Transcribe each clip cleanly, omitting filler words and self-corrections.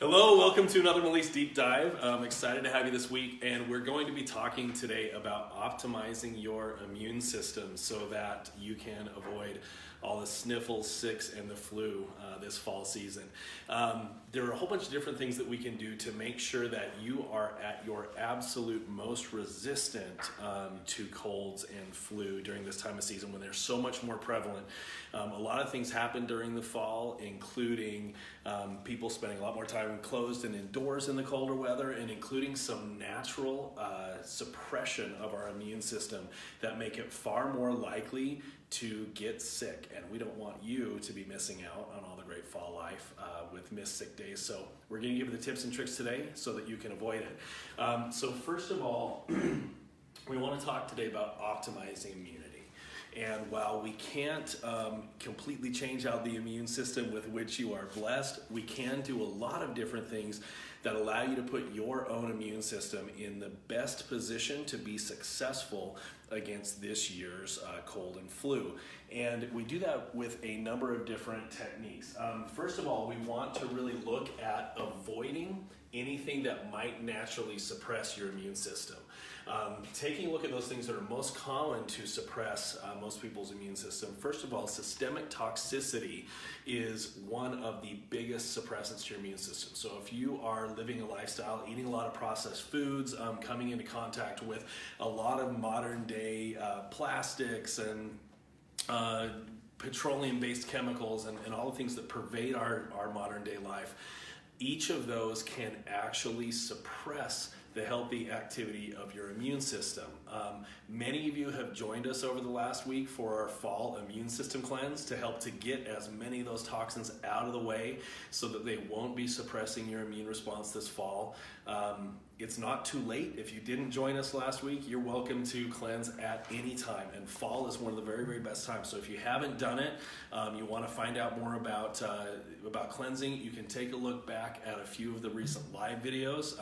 Hello, welcome to another Melise Deep Dive. I'm excited to have you this week, and we're going to be talking today about optimizing your immune system so that you can avoid all the sniffles, sicks, and the flu this fall season. There are a whole bunch of different things that we can do to make sure that you are at your absolute most resistant to colds and flu during this time of season when they're so much more prevalent. A lot of things happen during the fall, including people spending a lot more time closed and indoors in the colder weather, and including some natural suppression of our immune system that make it far more likely to get sick. And we don't want you to be missing out on all the great fall life with missed sick days. So we're going to give you the tips and tricks today so that you can avoid it. So first of all, we want to talk today about optimizing immunity. And while we can't completely change out the immune system with which you are blessed, we can do a lot of different things that allow you to put your own immune system in the best position to be successful against this year's cold and flu. And we do that with a number of different techniques. First of all, we want to really look at avoiding anything that might naturally suppress your immune system. Taking a look at those things that are most common to suppress most people's immune system. First of all, systemic toxicity is one of the biggest suppressants to your immune system. So if you are living a lifestyle, eating a lot of processed foods, coming into contact with a lot of modern day plastics and petroleum-based chemicals and all the things that pervade our modern day life, each of those can actually suppress the healthy activity of your immune system. Many of you have joined us over the last week for our fall immune system cleanse to help to get as many of those toxins out of the way so that they won't be suppressing your immune response this fall. It's not too late. If you didn't join us last week, you're welcome to cleanse at any time, and fall is one of the very, very best times. So if you haven't done it, you want to find out more about cleansing, you can take a look back at a few of the recent live videos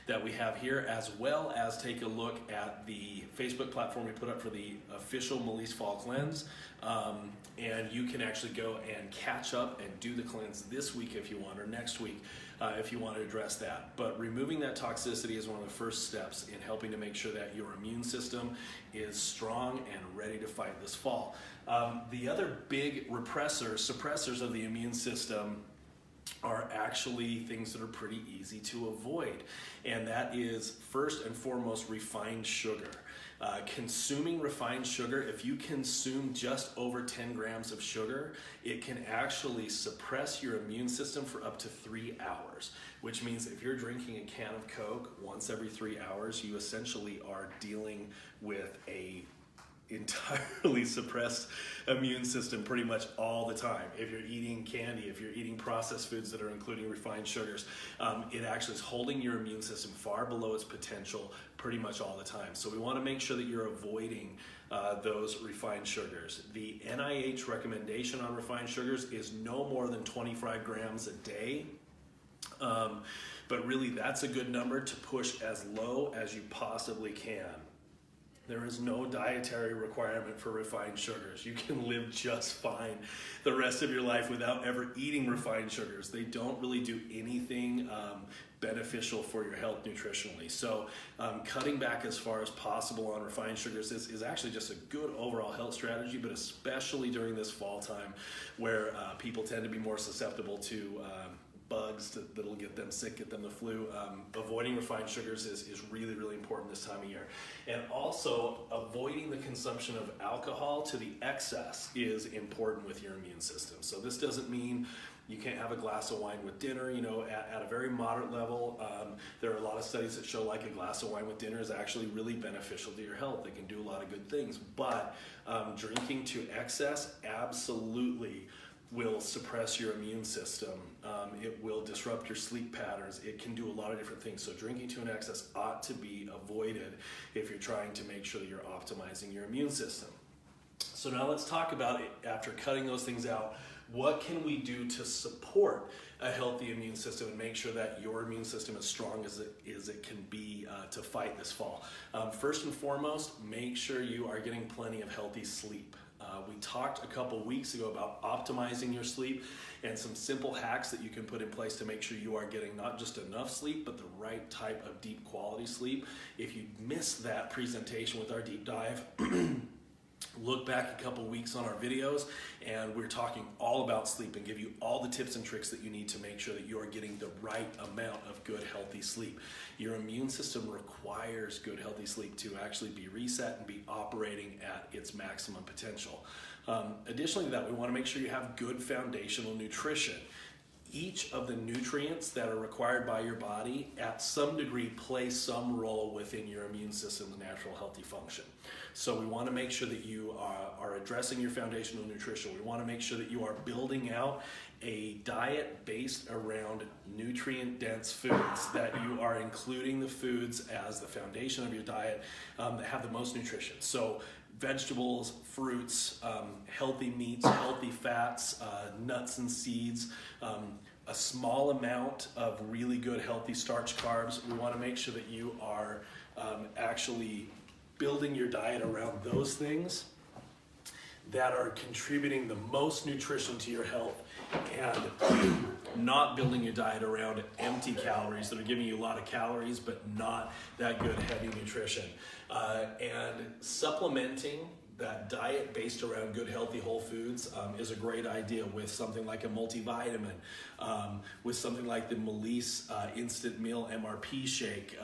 that we have here, as well as take a look at the Facebook platform we put up for the official Melise Fall Cleanse. And you can actually go and catch up and do the cleanse this week if you want, or next week if you want to address that. But removing that toxicity is one of the first steps in helping to make sure that your immune system is strong and ready to fight this fall. The other big suppressors of the immune system are actually things that are pretty easy to avoid. And that is first and foremost refined sugar. Consuming refined sugar, if you consume just over 10 grams of sugar, it can actually suppress your immune system for up to 3 hours, which means if you're drinking a can of Coke once every 3 hours, you essentially are dealing with a entirely suppressed immune system pretty much all the time. If you're eating candy, if you're eating processed foods that are including refined sugars, it actually is holding your immune system far below its potential pretty much all the time. So we want to make sure that you're avoiding those refined sugars. The NIH recommendation on refined sugars is no more than 25 grams a day. But really that's a good number to push as low as you possibly can. There is no dietary requirement for refined sugars. You can live just fine the rest of your life without ever eating refined sugars. They don't really do anything beneficial for your health nutritionally. So cutting back as far as possible on refined sugars is actually just a good overall health strategy, but especially during this fall time where people tend to be more susceptible to bugs that'll get them sick, get them the flu. Avoiding refined sugars is really, really important this time of year. And also avoiding the consumption of alcohol to the excess is important with your immune system. So this doesn't mean you can't have a glass of wine with dinner, at a very moderate level. There are a lot of studies that show like a glass of wine with dinner is actually really beneficial to your health. It can do a lot of good things, but drinking to excess absolutely will suppress your immune system. It will disrupt your sleep patterns. It can do a lot of different things. So drinking to an excess ought to be avoided if you're trying to make sure that you're optimizing your immune system. So now let's talk about it. After cutting those things out, what can we do to support a healthy immune system and make sure that your immune system is strong as it can be to fight this fall? First and foremost, make sure you are getting plenty of healthy sleep. We talked a couple weeks ago about optimizing your sleep and some simple hacks that you can put in place to make sure you are getting not just enough sleep, but the right type of deep quality sleep. If you missed that presentation with our deep dive, look back a couple weeks on our videos, and we're talking all about sleep and give you all the tips and tricks that you need to make sure that you are getting the right amount of good, healthy sleep. Your immune system requires good, healthy sleep to actually be reset and be operating at its maximum potential. Additionally to that, we want to make sure you have good foundational nutrition. Each of the nutrients that are required by your body at some degree play some role within your immune system's natural healthy function. So we want to make sure that you are addressing your foundational nutrition. We want to make sure that you are building out a diet based around nutrient-dense foods, that you are including the foods as the foundation of your diet that have the most nutrition. So vegetables, fruits, healthy meats, healthy fats, nuts and seeds, a small amount of really good healthy starch carbs. We want to make sure that you are actually building your diet around those things that are contributing the most nutrition to your health, and not building your diet around empty calories that are giving you a lot of calories but not that good heavy nutrition. And supplementing that diet based around good healthy whole foods is a great idea with something like a multivitamin, with something like the Melise Instant Meal MRP shake,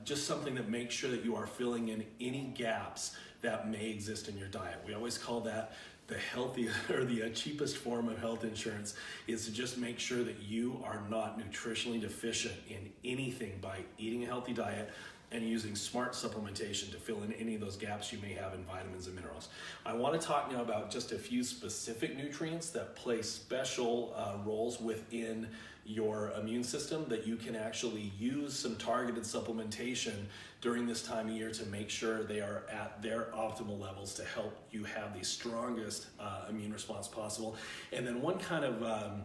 just something that makes sure that you are filling in any gaps that may exist in your diet. We always call that the healthy or the cheapest form of health insurance, is to just make sure that you are not nutritionally deficient in anything by eating a healthy diet and using smart supplementation to fill in any of those gaps you may have in vitamins and minerals. I want to talk now about just a few specific nutrients that play special roles within your immune system that you can actually use some targeted supplementation during this time of year to make sure they are at their optimal levels to help you have the strongest immune response possible. And then one kind of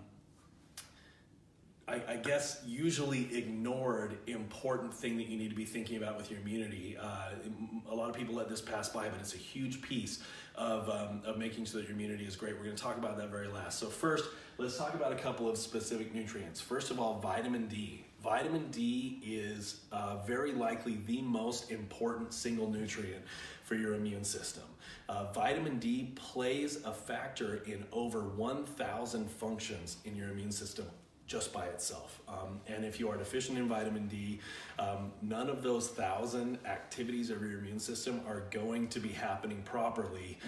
I guess usually ignored important thing that you need to be thinking about with your immunity. A lot of people let this pass by, but it's a huge piece of making sure that your immunity is great. We're going to talk about that very last. So first, let's talk about a couple of specific nutrients. First of all, vitamin D. Vitamin D is very likely the most important single nutrient for your immune system. Vitamin D plays a factor in over 1,000 functions in your immune system just by itself. And if you are deficient in vitamin D, none of those 1,000 activities of your immune system are going to be happening properly.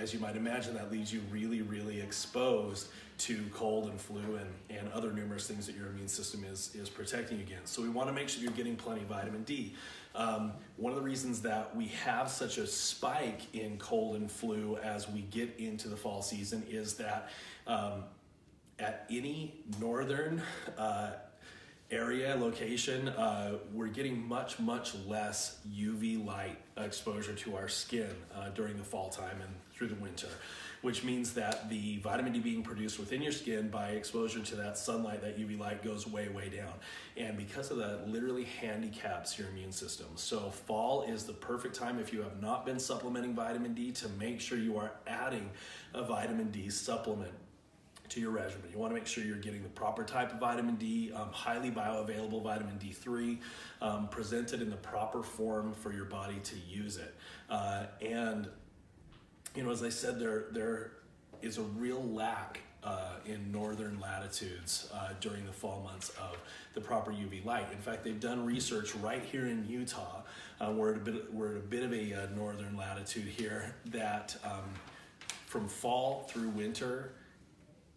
As you might imagine, that leaves you really, really exposed to cold and flu and other numerous things that your immune system is protecting you against. So we want to make sure you're getting plenty of vitamin D. One of the reasons that we have such a spike in cold and flu as we get into the fall season is that at any northern area, location, we're getting much, much less UV light exposure to our skin during the fall time and through the winter, which means that the vitamin D being produced within your skin by exposure to that sunlight, that UV light, goes way, way down. And because of that, literally handicaps your immune system. So fall is the perfect time, if you have not been supplementing vitamin D, to make sure you are adding a vitamin D supplement to your regimen. You want to make sure you're getting the proper type of vitamin D, highly bioavailable vitamin D3, presented in the proper form for your body to use it. And you know, as I said, there is a real lack in northern latitudes during the fall months of the proper UV light. In fact, they've done research right here in Utah. We're at a bit of a northern latitude here, that from fall through winter,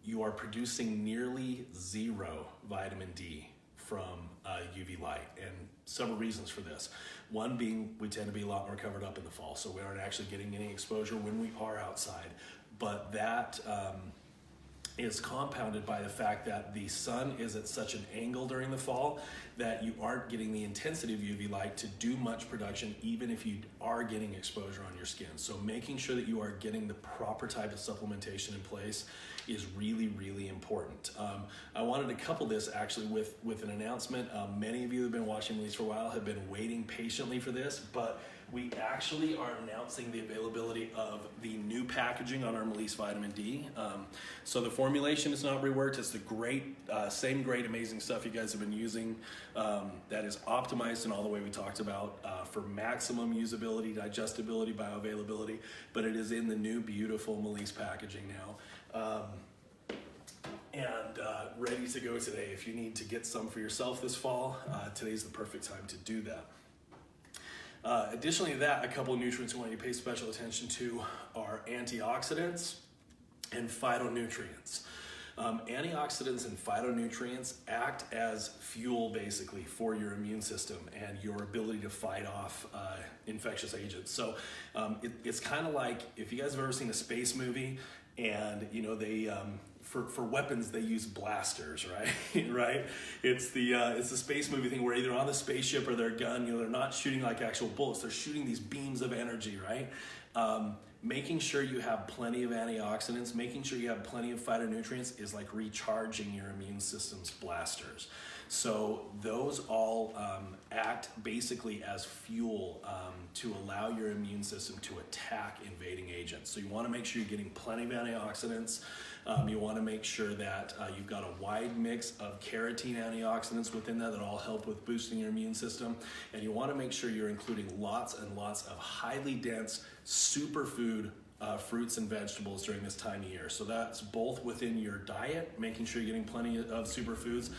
you are producing nearly zero vitamin D from UV light, and several reasons for this. One being, we tend to be a lot more covered up in the fall, so we aren't actually getting any exposure when we are outside. But that is compounded by the fact that the sun is at such an angle during the fall that you aren't getting the intensity of UV light to do much production, even if you are getting exposure on your skin. So making sure that you are getting the proper type of supplementation in place is really, really important. I wanted to couple this actually with an announcement. Many of you who have been watching these for a while have been waiting patiently for this, but we actually are announcing the availability of the new packaging on our Melise Vitamin D. So the formulation is not reworked. It's the same great, amazing stuff you guys have been using that is optimized in all the way we talked about for maximum usability, digestibility, bioavailability, but it is in the new, beautiful Melise packaging now. And ready to go today. If you need to get some for yourself this fall, today's the perfect time to do that. Additionally to that, a couple of nutrients we want you to pay special attention to are antioxidants and phytonutrients. Antioxidants and phytonutrients act as fuel basically for your immune system and your ability to fight off infectious agents. So it's kind of like if you guys have ever seen a space movie and they for weapons they use blasters, right? Right? It's the space movie thing where either on the spaceship or their gun, they're not shooting like actual bullets. They're shooting these beams of energy, right? Making sure you have plenty of antioxidants, making sure you have plenty of phytonutrients is like recharging your immune system's blasters. So those all act basically as fuel to allow your immune system to attack invading agents. So you want to make sure you're getting plenty of antioxidants. You want to make sure that you've got a wide mix of carotene antioxidants within that all help with boosting your immune system. And you want to make sure you're including lots and lots of highly dense superfood fruits and vegetables during this time of year. So that's both within your diet, making sure you're getting plenty of superfoods,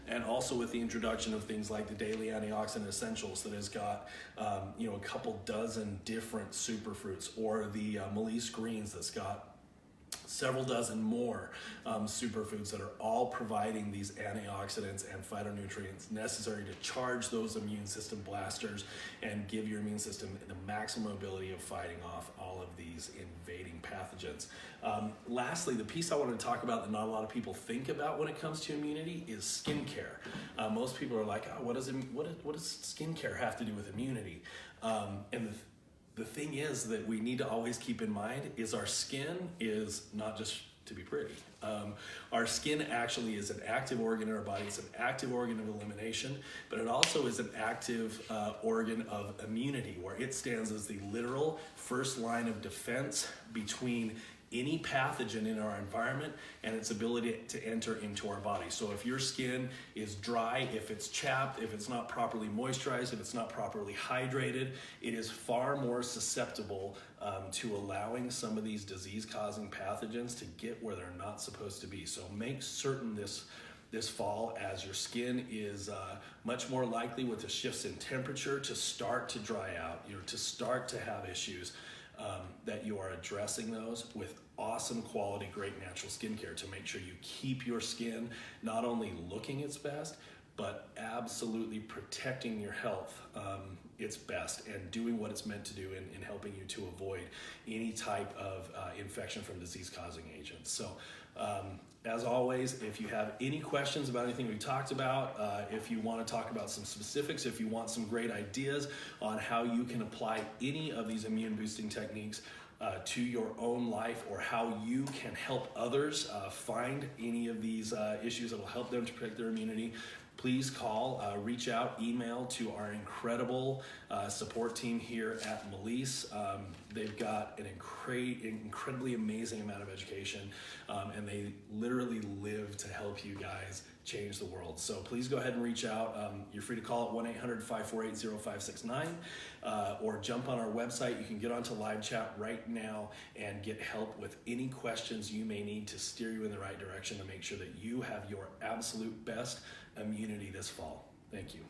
and also with the introduction of things like the Daily Antioxidant Essentials that has got a couple dozen different superfruits, or the Melise Greens that's got several dozen more superfoods that are all providing these antioxidants and phytonutrients necessary to charge those immune system blasters and give your immune system the maximum ability of fighting off all of these invading pathogens. Lastly, the piece I want to talk about that not a lot of people think about when it comes to immunity is skincare. Most people are like, what does skincare have to do with immunity? And the thing is that we need to always keep in mind is our skin is not just to be pretty. Our skin actually is an active organ in our body. It's an active organ of elimination, but it also is an active organ of immunity, where it stands as the literal first line of defense between any pathogen in our environment and its ability to enter into our body. So if your skin is dry, if it's chapped, if it's not properly moisturized, if it's not properly hydrated, it is far more susceptible to allowing some of these disease-causing pathogens to get where they're not supposed to be. So make certain this fall, as your skin is much more likely with the shifts in temperature to start to dry out, to start to have issues, that you are addressing those with awesome quality, great natural skincare to make sure you keep your skin not only looking its best, but absolutely protecting your health its best and doing what it's meant to do in helping you to avoid any type of infection from disease-causing agents. So as always, if you have any questions about anything we talked about, if you want to talk about some specifics, if you want some great ideas on how you can apply any of these immune boosting techniques to your own life, or how you can help others find any of these issues that will help them to protect their immunity, please call, reach out, email to our incredible support team here at Melise. They've got an incredibly amazing amount of education, and they literally live to help you guys change the world. So please go ahead and reach out. You're free to call at 1-800-548-0569 or jump on our website. You can get onto live chat right now and get help with any questions you may need to steer you in the right direction to make sure that you have your absolute best immunity this fall. Thank you.